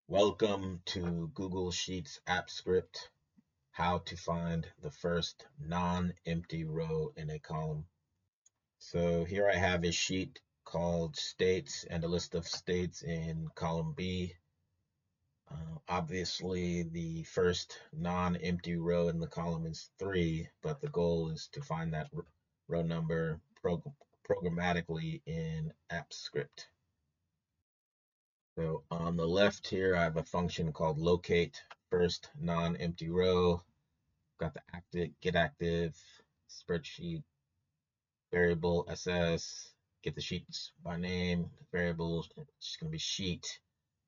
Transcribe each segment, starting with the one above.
Welcome to Google Sheets App Script, how to find the first non-empty row in a column. So here I have a sheet called states and a list of states in column B. Obviously, the first non-empty row in the column is 3, but the goal is to find that row number programmatically in AppScript. So on the left here, I have a function called locate first non-empty row. Got the active, get active, spreadsheet, variable SS, get the sheets by name, variable, it's just going to be sheet.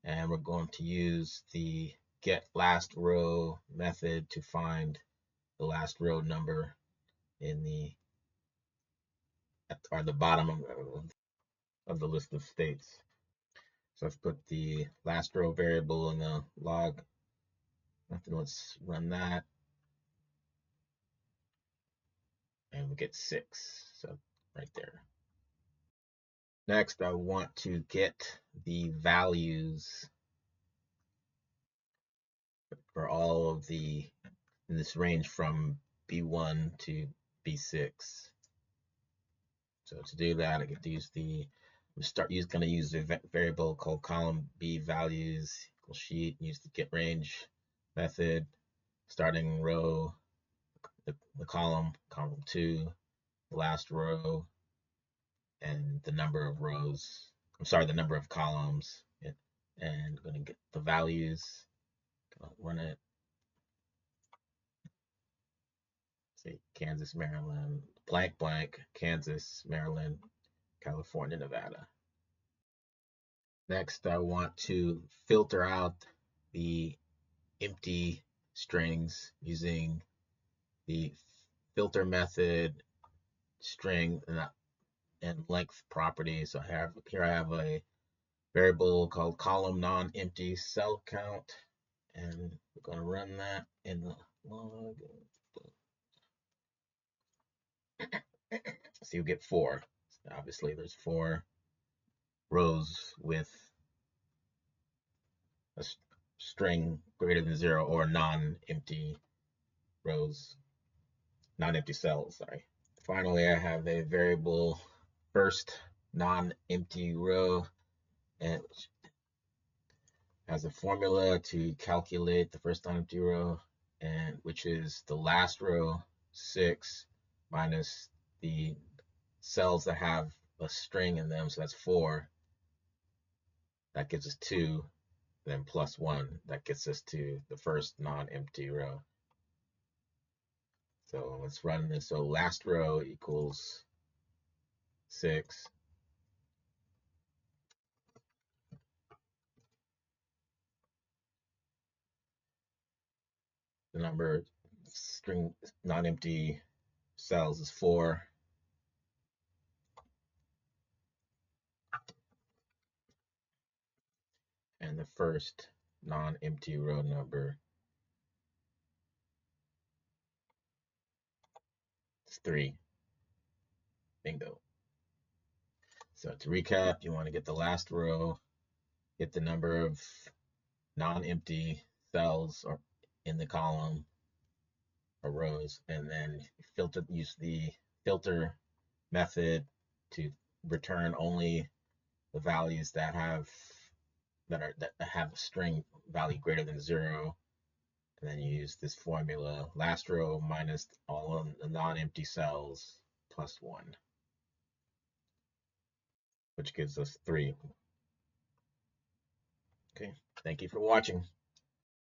And we're going to use the get last row method to find the last row number in the bottom of the list of states. So I've put the last row variable in the log. Let's run that. And we get 6. So right there. Next, I want to get the values for all of in this range from B1 to B6. So to do that, I get to use going to use a variable called column B values equal sheet, use the get range method, starting row, the column 2, the last row, and the number of rows. The number of columns. And I'm going to get the values. Run it. Say Kansas, Maryland, blank, blank, Kansas, Maryland, California, Nevada. Next, I want to filter out the empty strings using the filter method string and length property. So here I have a variable called column non-empty cell count, and we're going to run that in the log. So you get 4. Obviously, there's 4 rows with a string greater than 0 or non-empty rows, non-empty cells, sorry. Finally, I have a variable first non-empty row, and which has a formula to calculate the first non-empty row, and which is the last row 6 minus the cells that have a string in them, so that's 4. That gives us 2, then plus 1. That gets us to the first non-empty row. So let's run this. So last row equals 6. The number string non-empty cells is 4. And the first non-empty row number is 3. Bingo. So to recap, you want to get the last row, get the number of non-empty cells or in the column or rows, and then use the filter method to return only the values that have a string value greater than 0. And then you use this formula, last row minus all of the non-empty cells plus 1, which gives us 3. Okay, thank you for watching.